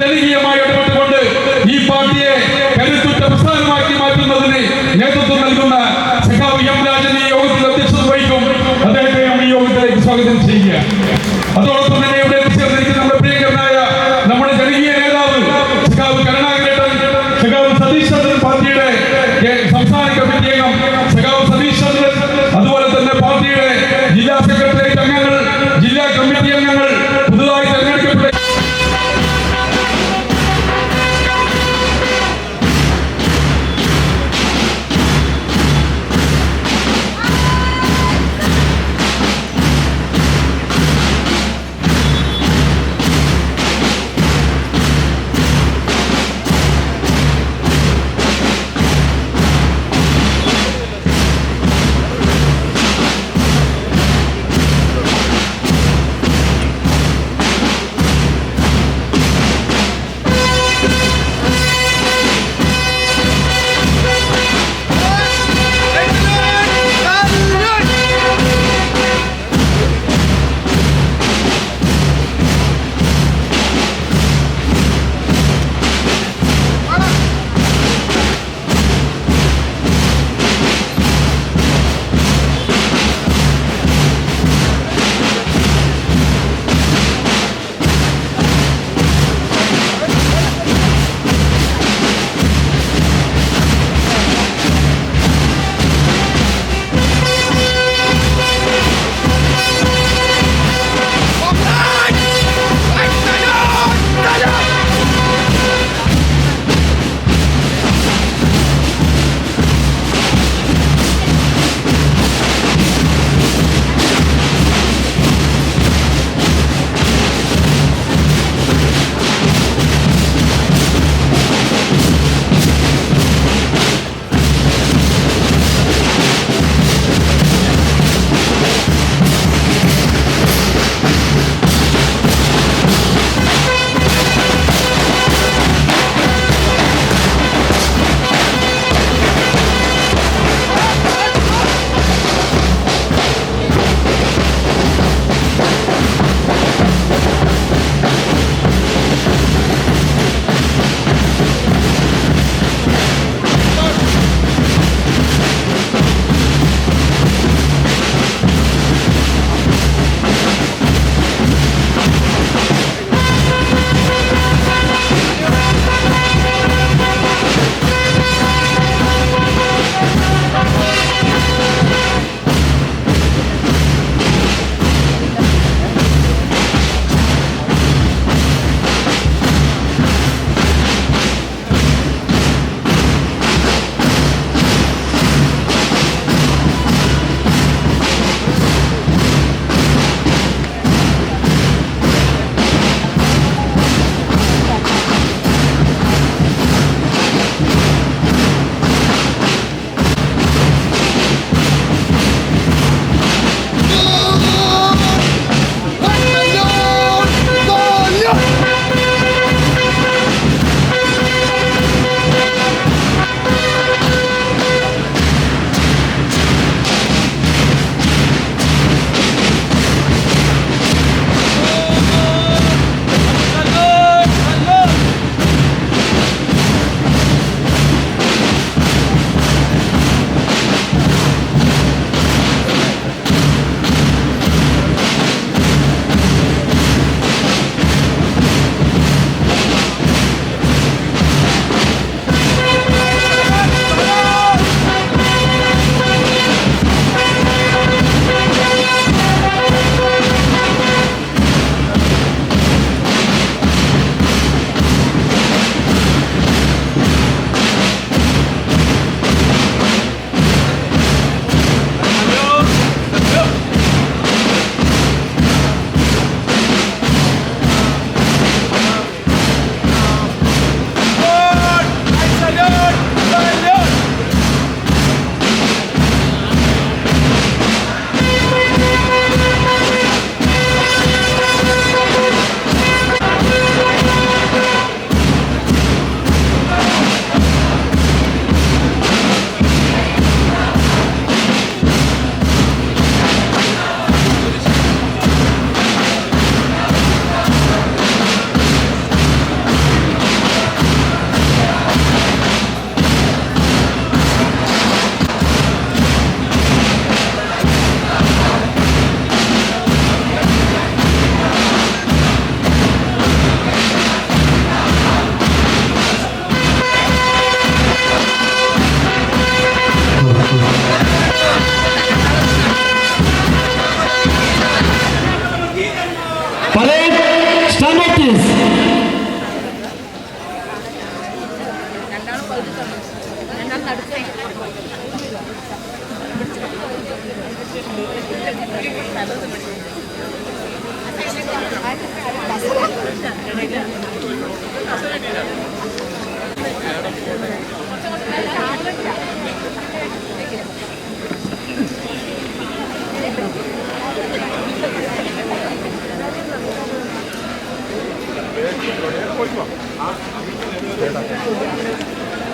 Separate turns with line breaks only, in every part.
ജനകീയമായി ഇടപെട്ടുകൊണ്ട് ഈ പാർട്ടിയെ കരുത്തുറ്റ പ്രസ്ഥാനമാക്കി മാറ്റുന്നതിന് നേതൃത്വം നൽകുന്ന സഖാവ് എം രാജൻ ഈ യോഗത്തിൽ അധ്യക്ഷത വഹിക്കും. അദ്ദേഹത്തെ ഈ യോഗത്തിലേക്ക് സ്വാഗതം ചെയ്യുക. അതോടൊപ്പം തന്നെ ഇവിടെ എത്തിച്ചേർന്നിരിക്കുന്ന നമ്മുടെ പ്രിയങ്കരനായ നമ്മുടെ ജനകീയ നേതാവ് സഖാവ് കരുണാകരൻ, സഖാവ് സതീഷ് ചന്ദ്രൻ, പാർട്ടിയുടെ സംസ്ഥാന കമ്മിറ്റി അംഗം സഖാവ് സതീഷ് ചന്ദ്രൻ, അതുപോലെ തന്നെ പാർട്ടിയുടെ ജില്ലാ സെക്രട്ടേറിയറ്റ് അംഗങ്ങൾ, ജില്ലാ കമ്മിറ്റി അംഗങ്ങൾ, പുതുതായി തെരഞ്ഞെടുക്കപ്പെട്ട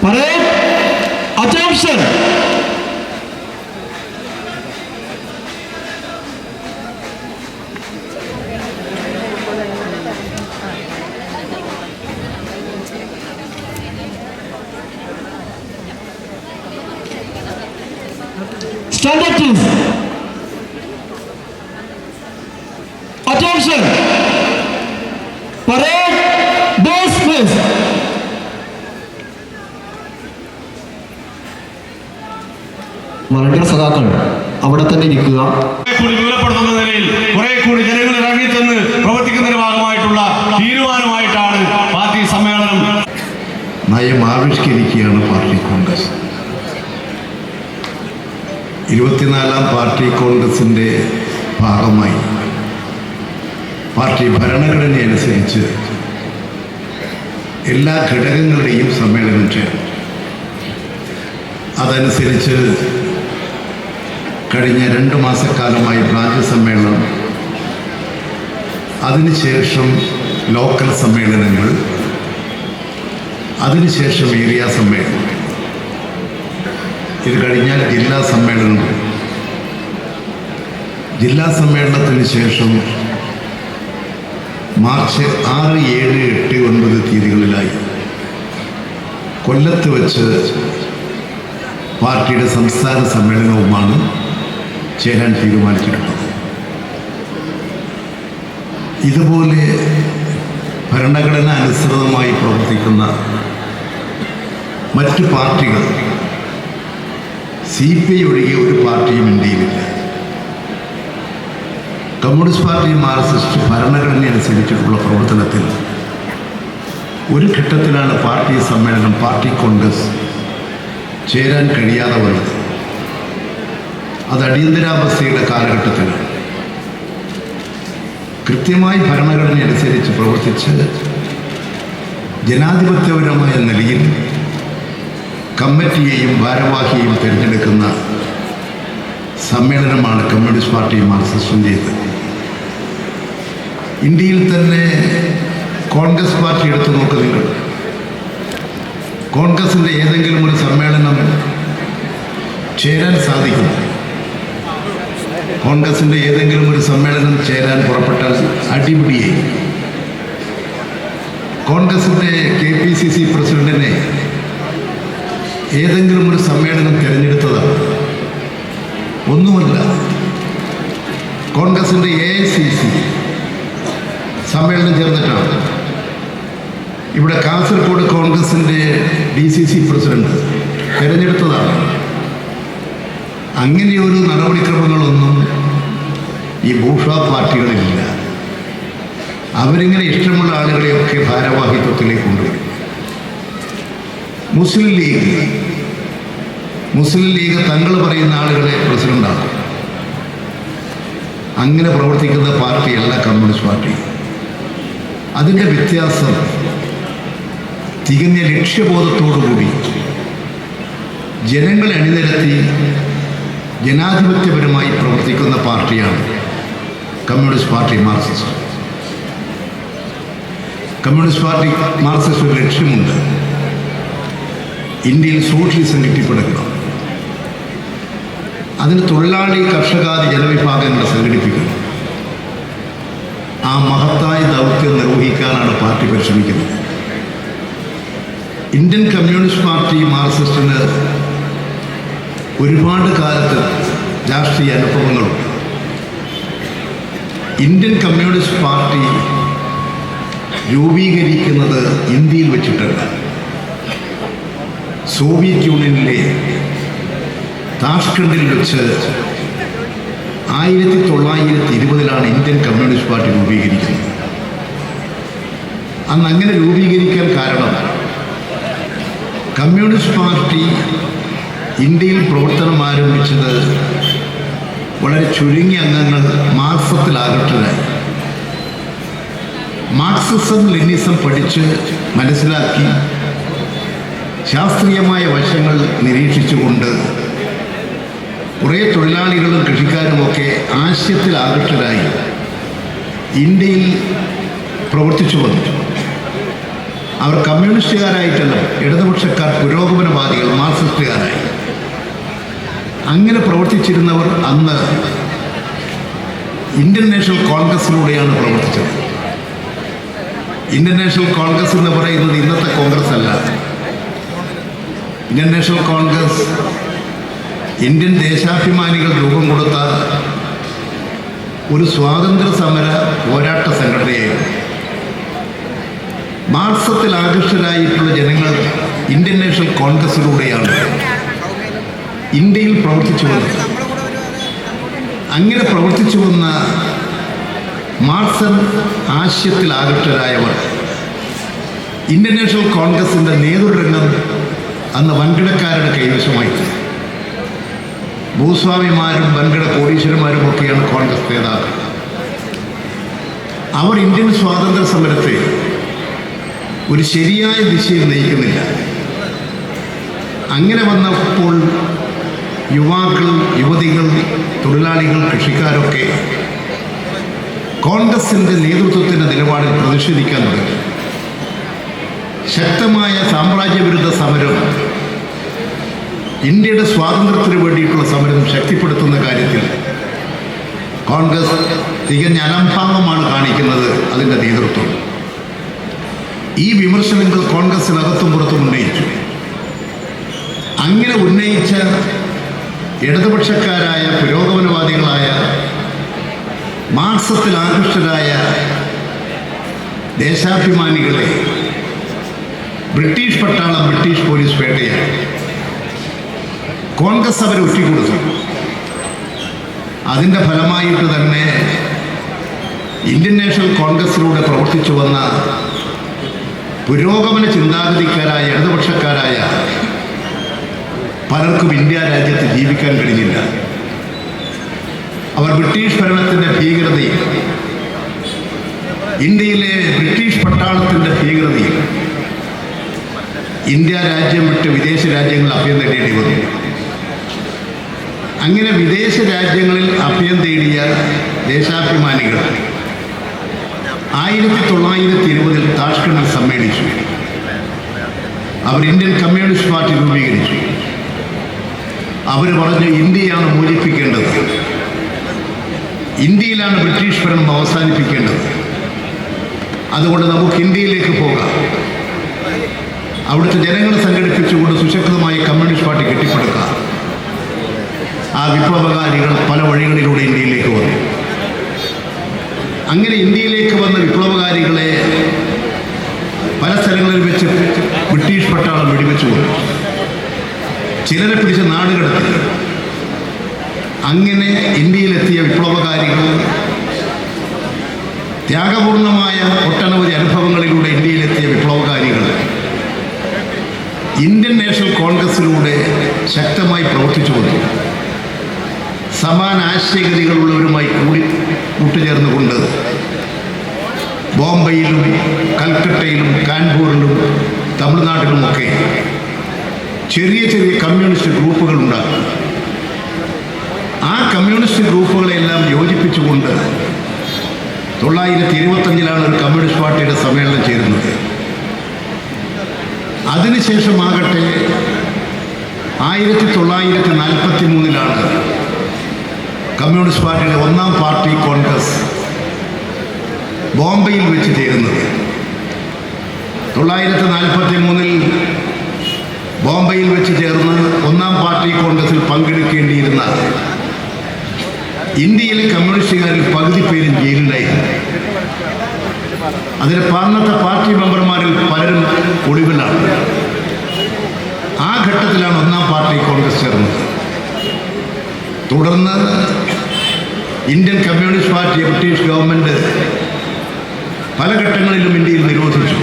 Parade, attention! Stand up, please. Attention! Parade, dismiss. Volunteer സഖാക്കൾ അവിടെ തന്നെ ഇരിക്കുക.
കൂടി വിവരപ്പെടുത്തുന്ന നിലയിൽ കുറെ കൂടി ജനങ്ങൾ ഇറങ്ങിച്ചെന്ന് പ്രവർത്തിക്കുന്നതിന്റെ ഭാഗമായിട്ടുള്ള തീരുമാനമായിട്ടാണ് പാർട്ടി സമ്മേളനം
നയം ആവിഷ്കരിക്കുകയാണ് പാർട്ടി കോൺഗ്രസ്. 24ാം പാർട്ടി കോൺഗ്രസിൻ്റെ ഭാഗമായി പാർട്ടി ഭരണഘടനയനുസരിച്ച് എല്ലാ ഘടകങ്ങളുടെയും സമ്മേളനം ചേർന്നു. അതനുസരിച്ച് കഴിഞ്ഞ 2 മാസക്കാലമായി ബ്രാഞ്ച് സമ്മേളനം, അതിനുശേഷം ലോക്കൽ സമ്മേളനങ്ങൾ, അതിനുശേഷം ഏരിയ സമ്മേളനം, ഇത് കഴിഞ്ഞാൽ ജില്ലാ സമ്മേളനം. ജില്ലാ സമ്മേളനത്തിന് ശേഷം മാർച്ച് 6, 7, 8, 9 തീയതികളിലായി കൊല്ലത്ത് വച്ച് പാർട്ടിയുടെ സംസ്ഥാന സമ്മേളനവുമാണ് ചേരാൻ തീരുമാനിച്ചിട്ടുള്ളത്. ഇതുപോലെ ഭരണഘടന അനുസൃതമായി പ്രവർത്തിക്കുന്ന മറ്റ് പാർട്ടികൾ CPI ഒഴികെ ഒരു പാർട്ടിയും ഇന്ത്യയിലില്ല. കമ്മ്യൂണിസ്റ്റ് പാർട്ടി മാർക്സിസ്റ്റ് ഭരണഘടന അനുസരിച്ചിട്ടുള്ള പ്രവർത്തനത്തിൽ ഒരു ഘട്ടത്തിലാണ് പാർട്ടി സമ്മേളനം, പാർട്ടി കോൺഗ്രസ് ചേരാൻ കഴിയാതെ വന്നത്. അത് അടിയന്തരാവസ്ഥയുടെ കാലഘട്ടത്തിലാണ്. കൃത്യമായി ഭരണഘടന അനുസരിച്ച് പ്രവർത്തിച്ച് ജനാധിപത്യപരമായ നിലയിൽ കമ്മിറ്റിയെയും ഭാരവാഹിയെയും തിരഞ്ഞെടുക്കുന്ന സമ്മേളനമാണ് കമ്മ്യൂണിസ്റ്റ് പാർട്ടി മാർക്സിസ്റ്റിൻ്റേത്. ഇന്ത്യയിൽ തന്നെ കോൺഗ്രസ് പാർട്ടി എടുത്തു നോക്കുക. കോൺഗ്രസിൻ്റെ ഏതെങ്കിലും ഒരു സമ്മേളനം ചേരാൻ സാധിക്കും. കോൺഗ്രസിൻ്റെ ഏതെങ്കിലും ഒരു സമ്മേളനം ചേരാൻ പുറപ്പെട്ടാൽ അടിപിടിയായി. കോൺഗ്രസിൻ്റെ KPCC പ്രസിഡന്റിനെ ഏതെങ്കിലും ഒരു സമ്മേളനം തിരഞ്ഞെടുത്തതാണ്, ഒന്നുമല്ല. കോൺഗ്രസിൻ്റെ AICC സമ്മേളനം ചേർന്നിട്ടാണ്. ഇവിടെ കാസർഗോഡ് കോൺഗ്രസിൻ്റെ DCC പ്രസിഡന്റ് തിരഞ്ഞെടുത്തതാണ്. അങ്ങനെയൊരു നടപടിക്രമങ്ങളൊന്നും ഈ ബൂർഷ്വാ പാർട്ടികളിലില്ല. അവരിങ്ങനെ ഇഷ്ടമുള്ള ആളുകളെയൊക്കെ ഭാരവാഹിത്വത്തിലേക്ക് കൊണ്ടുവരും. മുസ്ലിം ലീഗ് തങ്ങൾ പറയുന്ന ആളുകളെ പ്രസിഡന്റാക്കും. അങ്ങനെ പ്രവർത്തിക്കുന്ന പാർട്ടിയല്ല കമ്മ്യൂണിസ്റ്റ് പാർട്ടി. അതിൻ്റെ വ്യത്യാസം തികഞ്ഞ ലക്ഷ്യബോധത്തോടുകൂടി ജനങ്ങളെ അണിനിരത്തി ജനാധിപത്യപരമായി പ്രവർത്തിക്കുന്ന പാർട്ടിയാണ് communist party Marxist. Communist party Marxist ഒരു ലക്ഷ്യമുണ്ട്. ഇന്ത്യയിൽ സോഷ്യലിസം കെട്ടിപ്പടുക്കണം. അതിന് തൊഴിലാളി, കർഷകാദി ജനവിഭാഗങ്ങളെ സംഘടിപ്പിക്കണം. ആ മഹത്തായ ദൗത്യം നിർവഹിക്കാനാണ് പാർട്ടി പരിശ്രമിക്കുന്നത്. ഇന്ത്യൻ കമ്മ്യൂണിസ്റ്റ് പാർട്ടി മാർക്സിസ്റ്റിന് ഒരുപാട് കാലത്ത് രാഷ്ട്രീയ അനുഭവങ്ങളുണ്ട്. ഇന്ത്യൻ കമ്മ്യൂണിസ്റ്റ് പാർട്ടി രൂപീകരിക്കുന്നത് ഇന്ത്യയിൽ വെച്ചിട്ടല്ല. സോവിയറ്റ് യൂണിയനിലെ താഷ്കണ്ടിൽ വെച്ച് 1920 ഇന്ത്യൻ കമ്മ്യൂണിസ്റ്റ് പാർട്ടി രൂപീകരിക്കുന്നത്. അന്ന് അങ്ങനെ രൂപീകരിക്കാൻ കാരണം കമ്മ്യൂണിസ്റ്റ് പാർട്ടി ഇന്ത്യയിൽ പ്രവർത്തനം ആരംഭിച്ചത് വളരെ ചുരുങ്ങിയ അംഗങ്ങൾ മാർക്സത്തിൽ ആകൃഷ്ടരായി. മാർക്സിസം ലെനിനിസം പഠിച്ച് മനസ്സിലാക്കി ശാസ്ത്രീയമായ വശങ്ങൾ നിരീക്ഷിച്ചുകൊണ്ട് കുറേ തൊഴിലാളികളും കൃഷിക്കാരുമൊക്കെ ആശയത്തിൽ ആകൃഷ്ടരായി ഇന്ത്യയിൽ പ്രവർത്തിച്ചു വന്നു. അവർ കമ്മ്യൂണിസ്റ്റുകാരായിട്ടല്ല, ഇടതുപക്ഷക്കാർ, പുരോഗമനവാദികൾ, മാർക്സിസ്റ്റുകാരായി. അങ്ങനെ പ്രവർത്തിച്ചിരുന്നവർ അന്ന് ഇന്ത്യൻ നാഷണൽ കോൺഗ്രസിലൂടെയാണ് പ്രവർത്തിച്ചത്. ഇന്ത്യൻ നാഷണൽ കോൺഗ്രസ് എന്ന് പറയുന്നത് ഇന്നത്തെ കോൺഗ്രസ് അല്ല. ഇന്ത്യൻ നാഷണൽ കോൺഗ്രസ് ഇന്ത്യൻ ദേശാഭിമാനികൾ രൂപം കൊടുത്ത ഒരു സ്വാതന്ത്ര്യ സമര പോരാട്ട സംഘടനയായിരുന്നു. മാർക്സത്തിൽ ആകൃഷ്ടരായിട്ടുള്ള ജനങ്ങൾ ഇന്ത്യൻ നാഷണൽ കോൺഗ്രസിലൂടെയാണ് ഇന്ത്യയിൽ പ്രവർത്തിച്ചു വന്നത്. അങ്ങനെ പ്രവർത്തിച്ചു വന്ന മാർക്സൻ ആശയത്തിൽ ആകൃഷ്ടരായവർ ഇന്ത്യൻ നാഷണൽ കോൺഗ്രസിൻ്റെ നേതൃരംഗം അന്ന് വൻകിടക്കാരുടെ കൈവശമായിരുന്നു. ഭൂസ്വാമിമാരും വൻകിട കോടീശ്വരന്മാരും ഒക്കെയാണ് കോൺഗ്രസ് നേതാക്കൾ. അവർ ഇന്ത്യൻ സ്വാതന്ത്ര്യ സമരത്തെ ഒരു ശരിയായ ദിശയിൽ നയിക്കുന്നില്ല. അങ്ങനെ വന്നപ്പോൾ യുവാക്കൾ, യുവതികൾ, തൊഴിലാളികൾ, കൃഷിക്കാരൊക്കെ കോൺഗ്രസിൻ്റെ നേതൃത്വത്തിൻ്റെ നിലപാടിൽ പ്രതിഷേധിക്കാൻ തുടങ്ങി. ശക്തമായ സാമ്രാജ്യവിരുദ്ധ സമരം, ഇന്ത്യയുടെ സ്വാതന്ത്ര്യത്തിന് വേണ്ടിയിട്ടുള്ള സമരം ശക്തിപ്പെടുത്തുന്ന കാര്യത്തിൽ കോൺഗ്രസ് തികഞ്ഞ അലംഭാവമാണ് കാണിക്കുന്നത് അതിൻ്റെ നേതൃത്വം. ഈ വിമർശനങ്ങൾ കോൺഗ്രസിനകത്തും പുറത്തും ഉന്നയിച്ചു. അങ്ങനെ ഉന്നയിച്ച ഇടതുപക്ഷക്കാരായ പുരോഗമനവാദികളായ മാർക്സത്തിൽ ആകൃഷ്ടരായ ദേശാഭിമാനികളെ ബ്രിട്ടീഷ് പട്ടാളം, ബ്രിട്ടീഷ് പോലീസ് വേട്ടയാണ്. കോൺഗ്രസ് അവരെ ഒറ്റിക്കൊടുത്തു. അതിൻ്റെ ഫലമായിട്ട് തന്നെ ഇന്ത്യൻ നാഷണൽ കോൺഗ്രസിലൂടെ പ്രവർത്തിച്ചു വന്ന പുരോഗമന ചിന്താഗതിക്കാരായ ഇടതുപക്ഷക്കാരായ പലർക്കും ഇന്ത്യ രാജ്യത്ത് ജീവിക്കാൻ കഴിഞ്ഞില്ല. അവർ ബ്രിട്ടീഷ് ഭരണത്തിൻ്റെ ഭീകരതയിൽ, ഇന്ത്യയിലെ ബ്രിട്ടീഷ് പട്ടാളത്തിൻ്റെ ഭീകരതയിൽ ഇന്ത്യ രാജ്യം വിട്ട് വിദേശ രാജ്യങ്ങളിൽ അഭയം തേടേണ്ടി വന്നു. അങ്ങനെ വിദേശ രാജ്യങ്ങളിൽ അഭയം തേടിയ ദേശാഭിമാനികൾ 1920 താഷ്കണ്ടിൽ സമ്മേളിച്ചു. അവർ ഇന്ത്യൻ കമ്മ്യൂണിസ്റ്റ് പാർട്ടി രൂപീകരിച്ചു. അവർ പറഞ്ഞു, ഇന്ത്യയാണ് മോചിപ്പിക്കേണ്ടത്, ഇന്ത്യയിലാണ് ബ്രിട്ടീഷ് ഭരണം അവസാനിപ്പിക്കേണ്ടത്. അതുകൊണ്ട് നമുക്ക് ഇന്ത്യയിലേക്ക് പോകാം. അവിടുത്തെ ജനങ്ങളെ സംഘടിപ്പിച്ചുകൊണ്ട് സുശക്തമായ കമ്മ്യൂണിസ്റ്റ് പാർട്ടി കെട്ടിപ്പടുക്കാം. ആ വിപ്ലവകാരികൾ പല വഴികളിലൂടെ ഇന്ത്യയിലേക്ക് വന്നു. അങ്ങനെ ഇന്ത്യയിലേക്ക് വന്ന വിപ്ലവകാരികളെ പല സ്ഥലങ്ങളിൽ വെച്ച് ബ്രിട്ടീഷ് പട്ടാളം വെടിവെച്ചു കൊണ്ടു. ചിലരെ പിടിച്ച് നാടുകടത്തി. അങ്ങനെ ഇന്ത്യയിലെത്തിയ വിപ്ലവകാരികൾ ത്യാഗപൂർണമായ ഒട്ടനവധി അനുഭവങ്ങളിലൂടെ ഇന്ത്യയിലെത്തിയ വിപ്ലവകാരികൾ ഇന്ത്യൻ നാഷണൽ കോൺഗ്രസിലൂടെ ശക്തമായി പ്രവർത്തിച്ചു വന്നു. സമാന ആശയഗതികളുള്ളവരുമായി കൂട്ടുചേർന്നുകൊണ്ട് ബോംബെയിലും കൽക്കട്ടയിലും കാൺപൂരിലും തമിഴ്നാട്ടിലുമൊക്കെ ചെറിയ ചെറിയ കമ്മ്യൂണിസ്റ്റ് ഗ്രൂപ്പുകൾ ഉണ്ടാക്കി. ആ കമ്മ്യൂണിസ്റ്റ് ഗ്രൂപ്പുകളെല്ലാം യോജിപ്പിച്ചുകൊണ്ട് 1925 ഒരു കമ്മ്യൂണിസ്റ്റ് പാർട്ടിയുടെ സമ്മേളനം ചേരുന്നത്. അതിനുശേഷമാകട്ടെ 1943 കമ്മ്യൂണിസ്റ്റ് പാർട്ടിയുടെ ഒന്നാം പാർട്ടി കോൺഗ്രസ് ബോംബെയിൽ വെച്ച് ചേരുന്നത്. 1943 ബോംബെയിൽ വെച്ച് ചേർന്ന് ഒന്നാം പാർട്ടി കോൺഗ്രസിൽ പങ്കെടുക്കേണ്ടിയിരുന്ന ഇന്ത്യയിലെ കമ്മ്യൂണിസ്റ്റുകാരിൽ പകുതി പേരും ജയിലിലായിരുന്നു. അതിന് അന്നത്തെ പാർട്ടി മെമ്പർമാരിൽ പലരും ഒളിവിലാണ്. ആ ഘട്ടത്തിലാണ് ഒന്നാം പാർട്ടി കോൺഗ്രസ് ചേർന്നത്. തുടർന്ന് Indian communist party British government പല ഘട്ടങ്ങളിലും ഇന്ത്യയിൽ നിരോധിച്ചു.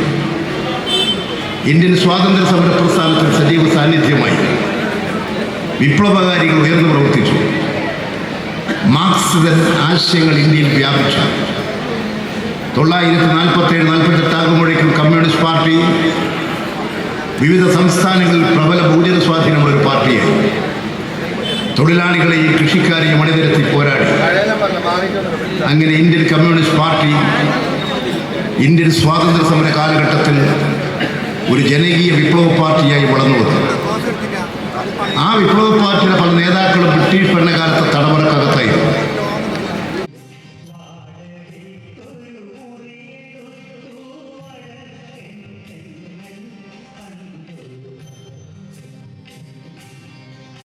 ഇന്ത്യൻ സ്വാതന്ത്ര്യ സമര പ്രസ്ഥാനത്തിൽ സജീവ സാന്നിധ്യമായി വിപ്ലവകാരികൾ ഉയർന്നു പ്രവർത്തിച്ചു. മാർക്സിസൻ ആശയങ്ങൾ ഇന്ത്യയിൽ വ്യാപിച്ചു. 1947-48 ആകുമ്പോഴേക്കും കമ്മ്യൂണിസ്റ്റ് പാർട്ടി വിവിധ സംസ്ഥാനങ്ങളിൽ പ്രബല ബഹുജന സ്വാധീനമുള്ള ഒരു പാർട്ടിയായി. തൊഴിലാളികളെയും കൃഷിക്കാരെയും അണിനിരത്തി പോരാടി. അങ്ങനെ ഇന്ത്യൻ കമ്മ്യൂണിസ്റ്റ് പാർട്ടി ഇന്ത്യൻ സ്വാതന്ത്ര്യ സമര കാലഘട്ടത്തിൽ ഒരു ജനകീയ വിപ്ലവ പാർട്ടിയായി വളർന്നു വന്നു. ആ വിപ്ലവ പാർട്ടിയുടെ പല നേതാക്കളും ബ്രിട്ടീഷ് ഭരണകാലത്ത്